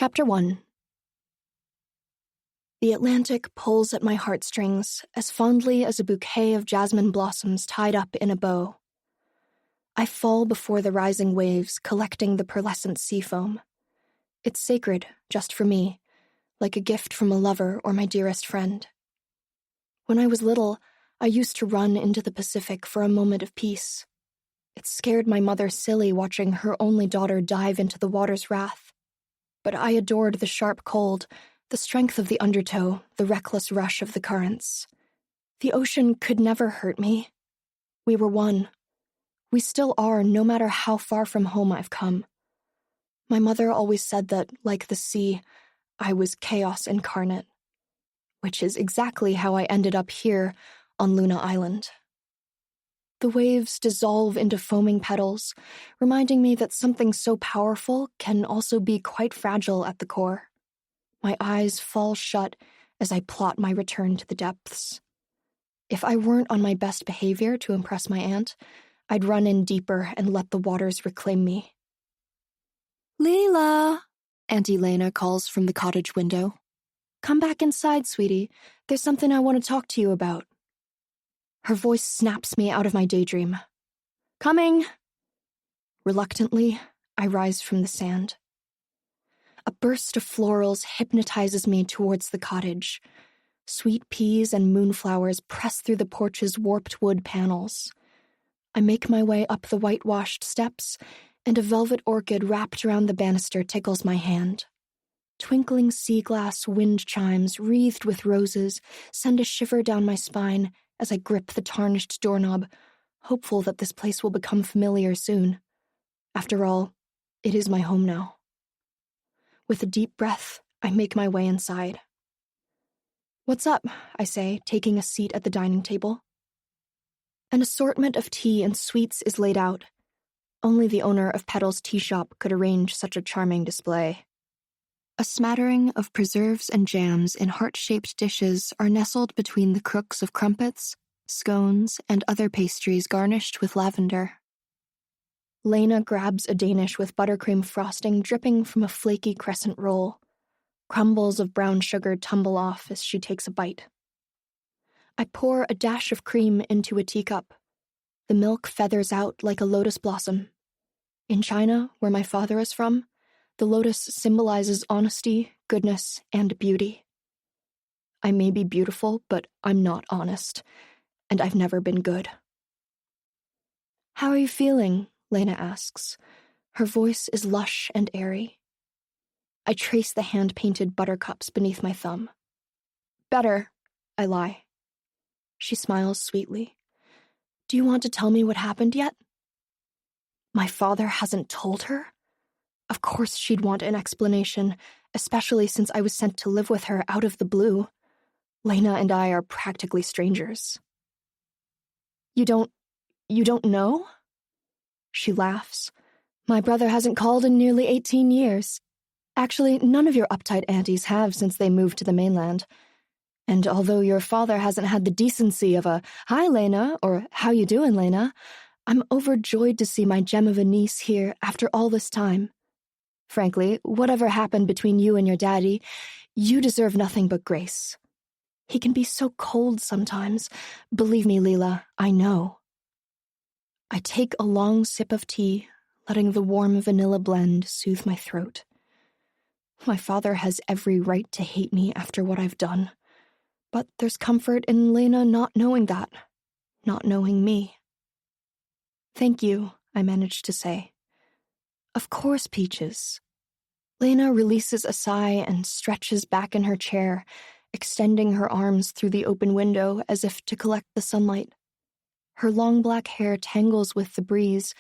Chapter 1. The Atlantic pulls at my heartstrings as fondly as a bouquet of jasmine blossoms tied up in a bow. I fall before the rising waves, collecting the pearlescent sea foam. It's sacred, just for me, like a gift from a lover or my dearest friend. When I was little, I used to run into the Pacific for a moment of peace. It scared my mother silly watching her only daughter dive into the water's wrath. But I adored the sharp cold, the strength of the undertow, the reckless rush of the currents. The ocean could never hurt me. We were one. We still are, no matter how far from home I've come. My mother always said that, like the sea, I was chaos incarnate, which is exactly how I ended up here on Luna Island. The waves dissolve into foaming petals, reminding me that something so powerful can also be quite fragile at the core. My eyes fall shut as I plot my return to the depths. If I weren't on my best behavior to impress my aunt, I'd run in deeper and let the waters reclaim me. "Lila," Auntie Lena calls from the cottage window. "Come back inside, sweetie. There's something I want to talk to you about." Her voice snaps me out of my daydream. "Coming!" Reluctantly, I rise from the sand. A burst of florals hypnotizes me towards the cottage. Sweet peas and moonflowers press through the porch's warped wood panels. I make my way up the whitewashed steps, and a velvet orchid wrapped around the banister tickles my hand. Twinkling sea glass wind chimes wreathed with roses send a shiver down my spine as I grip the tarnished doorknob, hopeful that this place will become familiar soon. After all, it is my home now. With a deep breath, I make my way inside. "What's up?" I say, taking a seat at the dining table. An assortment of tea and sweets is laid out. Only the owner of Petal's tea shop could arrange such a charming display. A smattering of preserves and jams in heart-shaped dishes are nestled between the crooks of crumpets, scones, and other pastries garnished with lavender. Lena grabs a Danish with buttercream frosting dripping from a flaky crescent roll. Crumbles of brown sugar tumble off as she takes a bite. I pour a dash of cream into a teacup. The milk feathers out like a lotus blossom. In China, where my father is from, the lotus symbolizes honesty, goodness, and beauty. I may be beautiful, but I'm not honest, and I've never been good. "How are you feeling?" Lena asks. Her voice is lush and airy. I trace the hand-painted buttercups beneath my thumb. "Better," I lie. She smiles sweetly. "Do you want to tell me what happened yet?" My father hasn't told her? Of course she'd want an explanation, especially since I was sent to live with her out of the blue. Lena and I are practically strangers. You don't know?" She laughs. "My brother hasn't called in nearly 18 years. Actually, none of your uptight aunties have since they moved to the mainland. And although your father hasn't had the decency of a 'Hi, Lena,' or 'How you doing, Lena?' I'm overjoyed to see my gem of a niece here after all this time. Frankly, whatever happened between you and your daddy, you deserve nothing but grace. He can be so cold sometimes. Believe me, Lila, I know." I take a long sip of tea, letting the warm vanilla blend soothe my throat. My father has every right to hate me after what I've done. But there's comfort in Lena not knowing that, not knowing me. "Thank you," I manage to say. "Of course, Peaches." Lena releases a sigh and stretches back in her chair, extending her arms through the open window as if to collect the sunlight. Her long black hair tangles with the breeze,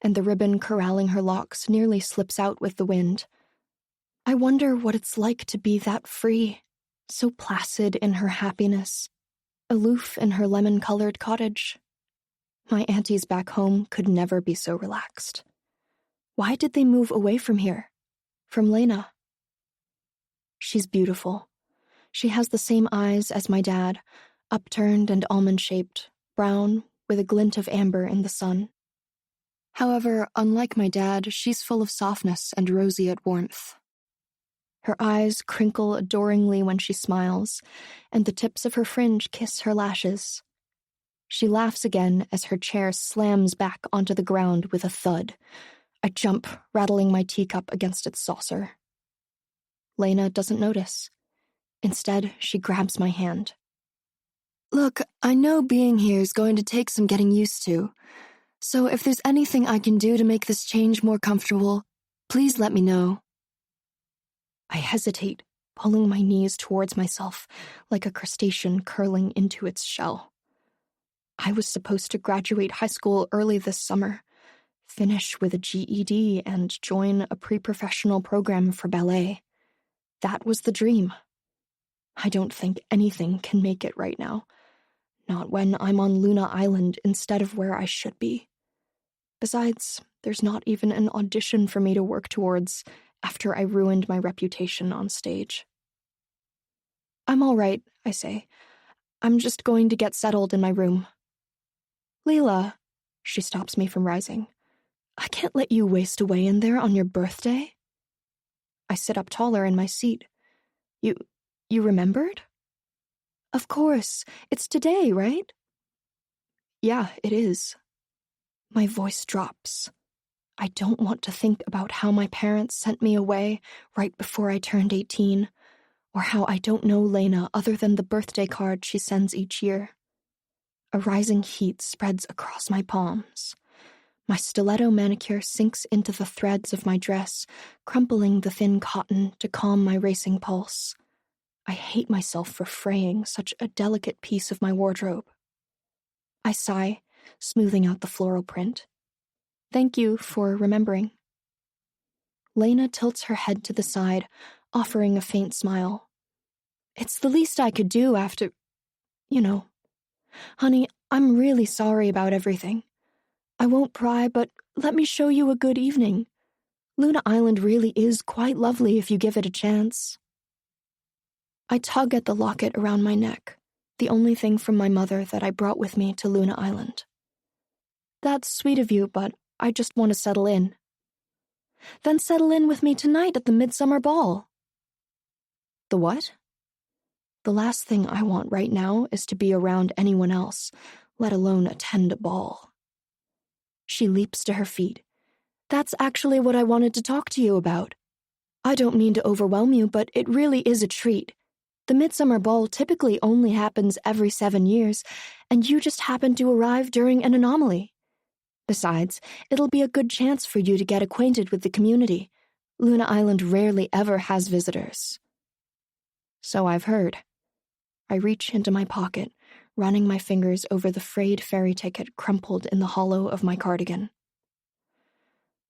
and the ribbon corralling her locks nearly slips out with the wind. I wonder what it's like to be that free, so placid in her happiness, aloof in her lemon-colored cottage. My aunties back home could never be so relaxed. Why did they move away from here? From Lena? She's beautiful. She has the same eyes as my dad, upturned and almond-shaped, brown, with a glint of amber in the sun. However, unlike my dad, she's full of softness and roseate warmth. Her eyes crinkle adoringly when she smiles, and the tips of her fringe kiss her lashes. She laughs again as her chair slams back onto the ground with a thud. I jump, rattling my teacup against its saucer. Lena doesn't notice. Instead, she grabs my hand. Look, I know being here is going to take some getting used to, so if there's anything I can do to make this change more comfortable, please let me know. I hesitate, pulling my knees towards myself like a crustacean curling into its shell. I was supposed to graduate high school early this summer, finish with a GED, and join a pre-professional program for ballet. That was the dream. I don't think anything can make it right now. Not when I'm on Luna Island instead of where I should be. Besides, there's not even an audition for me to work towards after I ruined my reputation on stage. I'm all right, I say. I'm just going to get settled in my room. Lila, she stops me from rising. I can't let you waste away in there on your birthday. I sit up taller in my seat. You remembered? Of course, it's today, right? Yeah, it is. My voice drops. I don't want to think about how my parents sent me away right before I turned 18, or how I don't know Lena other than the birthday card she sends each year. A rising heat spreads across my palms. My stiletto manicure sinks into the threads of my dress, crumpling the thin cotton to calm my racing pulse. I hate myself for fraying such a delicate piece of my wardrobe. I sigh, smoothing out the floral print. Thank you for remembering. Lena tilts her head to the side, offering a faint smile. It's the least I could do after, Honey, I'm really sorry about everything. I won't pry, but let me show you a good evening. Luna Island really is quite lovely if you give it a chance. I tug at the locket around my neck, the only thing from my mother that I brought with me to Luna Island. That's sweet of you, but I just want to settle in. Then settle in with me tonight at the midsummer ball. The what? The last thing I want right now is to be around anyone else, let alone attend a ball. She leaps to her feet. That's actually what I wanted to talk to you about. I don't mean to overwhelm you, but it really is a treat. The midsummer ball typically only happens every 7 years, and you just happen to arrive during an anomaly. Besides, it'll be a good chance for you to get acquainted with the community. Luna Island rarely ever has visitors. So I've heard. I reach into my pocket, running my fingers over the frayed ferry ticket crumpled in the hollow of my cardigan.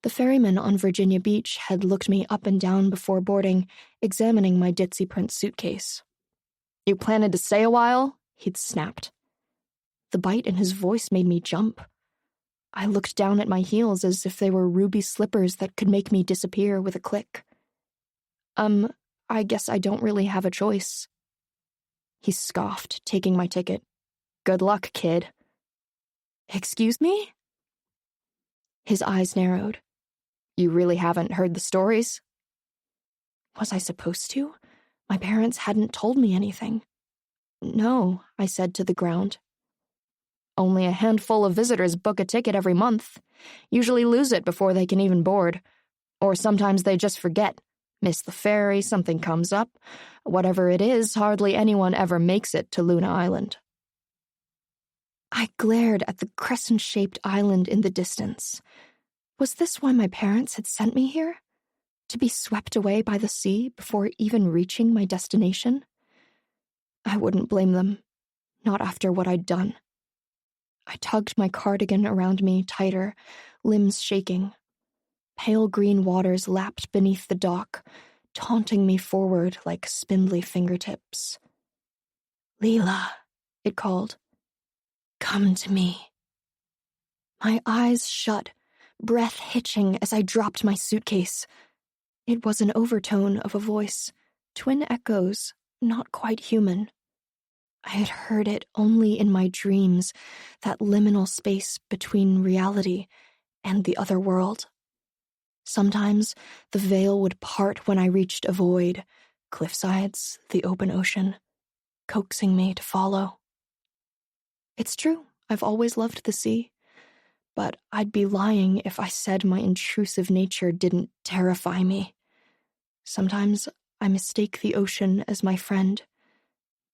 The ferryman on Virginia Beach had looked me up and down before boarding, examining my ditzy print suitcase. You planning to stay a while? He'd snapped. The bite in his voice made me jump. I looked down at my heels as if they were ruby slippers that could make me disappear with a click. I guess I don't really have a choice. He scoffed, taking my ticket. Good luck, kid. Excuse me? His eyes narrowed. You really haven't heard the stories? Was I supposed to? My parents hadn't told me anything. No, I said to the ground. Only a handful of visitors book a ticket every month. Usually lose it before they can even board. Or sometimes they just forget. Miss the ferry, something comes up. Whatever it is, hardly anyone ever makes it to Luna Island. I glared at the crescent-shaped island in the distance. Was this why my parents had sent me here? To be swept away by the sea before even reaching my destination? I wouldn't blame them. Not after what I'd done. I tugged my cardigan around me tighter, limbs shaking. Pale green waters lapped beneath the dock, taunting me forward like spindly fingertips. Lila, it called. Come to me. My eyes shut, breath hitching as I dropped my suitcase. It was an overtone of a voice, twin echoes, not quite human. I had heard it only in my dreams, that liminal space between reality and the other world. Sometimes the veil would part when I reached a void, cliffsides, the open ocean, coaxing me to follow. It's true, I've always loved the sea, but I'd be lying if I said my intrusive nature didn't terrify me. Sometimes I mistake the ocean as my friend,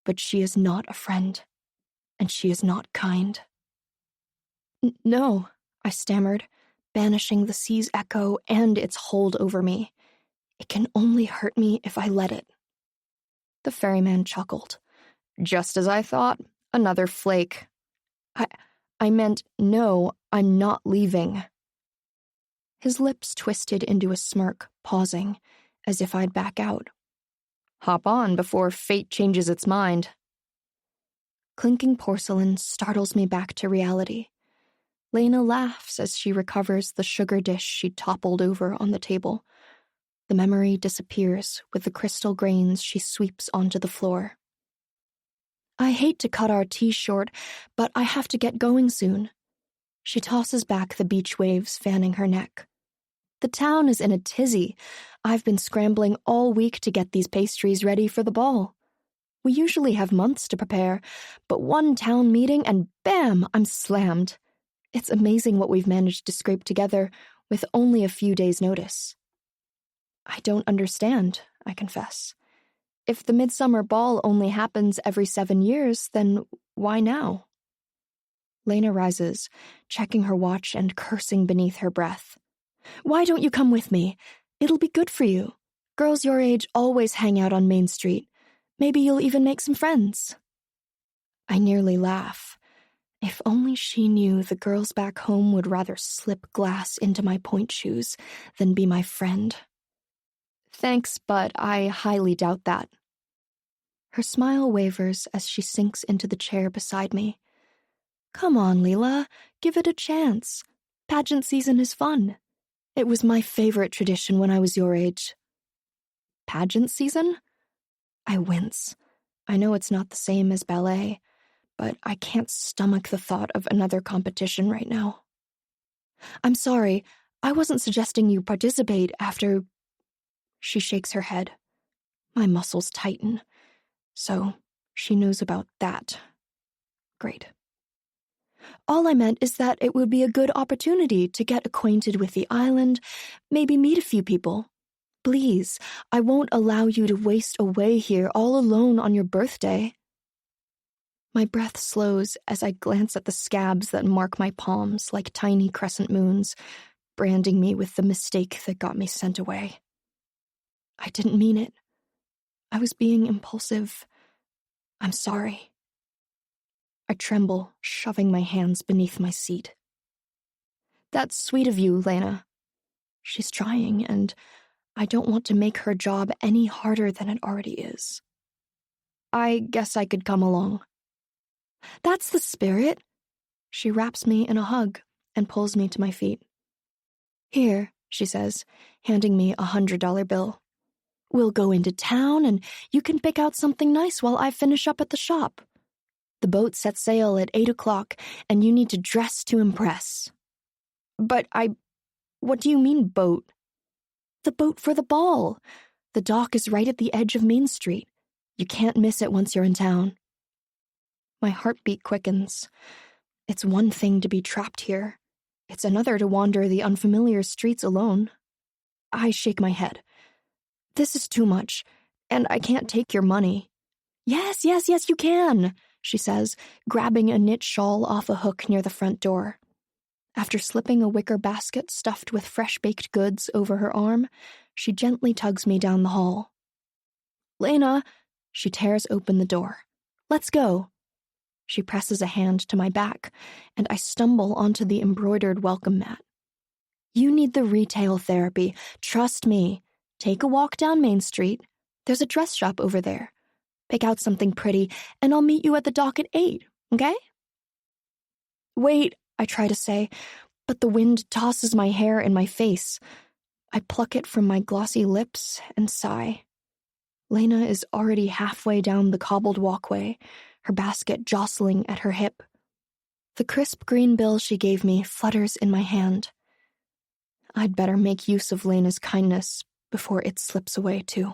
but she is not a friend, and she is not kind. No, I stammered, banishing the sea's echo and its hold over me. It can only hurt me if I let it. The ferryman chuckled. Just as I thought, another flake. I meant, no, I'm not leaving. His lips twisted into a smirk, pausing, as if I'd back out. Hop on before fate changes its mind. Clinking porcelain startles me back to reality. Lena laughs as she recovers the sugar dish she toppled over on the table. The memory disappears with the crystal grains she sweeps onto the floor. I hate to cut our tea short, but I have to get going soon. She tosses back the beach waves fanning her neck. The town is in a tizzy. I've been scrambling all week to get these pastries ready for the ball. We usually have months to prepare, but one town meeting and bam, I'm slammed. It's amazing what we've managed to scrape together with only a few days' notice. I don't understand, I confess. If the midsummer ball only happens every 7 years, then why now? Lena rises, checking her watch and cursing beneath her breath. Why don't you come with me? It'll be good for you. Girls your age always hang out on Main Street. Maybe you'll even make some friends. I nearly laugh. If only she knew the girls back home would rather slip glass into my point shoes than be my friend. Thanks, but I highly doubt that. Her smile wavers as she sinks into the chair beside me. Come on, Lila, give it a chance. Pageant season is fun. It was my favorite tradition when I was your age. Pageant season? I wince. I know it's not the same as ballet, but I can't stomach the thought of another competition right now. I'm sorry, I wasn't suggesting you participate after... She shakes her head. My muscles tighten. So, she knows about that. Great. All I meant is that it would be a good opportunity to get acquainted with the island, maybe meet a few people. Please, I won't allow you to waste away here all alone on your birthday. My breath slows as I glance at the scabs that mark my palms like tiny crescent moons, branding me with the mistake that got me sent away. I didn't mean it. I was being impulsive. I'm sorry. I tremble, shoving my hands beneath my seat. That's sweet of you, Lena. She's trying, and I don't want to make her job any harder than it already is. I guess I could come along. That's the spirit. She wraps me in a hug and pulls me to my feet. Here, she says, handing me $100 bill. We'll go into town and you can pick out something nice while I finish up at the shop. The boat sets sail at 8 o'clock and you need to dress to impress. But what do you mean boat? The boat for the ball. The dock is right at the edge of Main Street. You can't miss it once you're in town. My heartbeat quickens. It's one thing to be trapped here. It's another to wander the unfamiliar streets alone. I shake my head. This is too much, and I can't take your money. Yes, you can, she says, grabbing a knit shawl off a hook near the front door. After slipping a wicker basket stuffed with fresh-baked goods over her arm, she gently tugs me down the hall. Lena, she tears open the door. Let's go. She presses a hand to my back, and I stumble onto the embroidered welcome mat. You need the retail therapy. Trust me. Take a walk down Main Street. There's a dress shop over there. Pick out something pretty, and I'll meet you at the dock at 8, okay? Wait, I try to say, but the wind tosses my hair in my face. I pluck it from my glossy lips and sigh. Lena is already halfway down the cobbled walkway, her basket jostling at her hip. The crisp green bill she gave me flutters in my hand. I'd better make use of Lena's kindness before it slips away, too.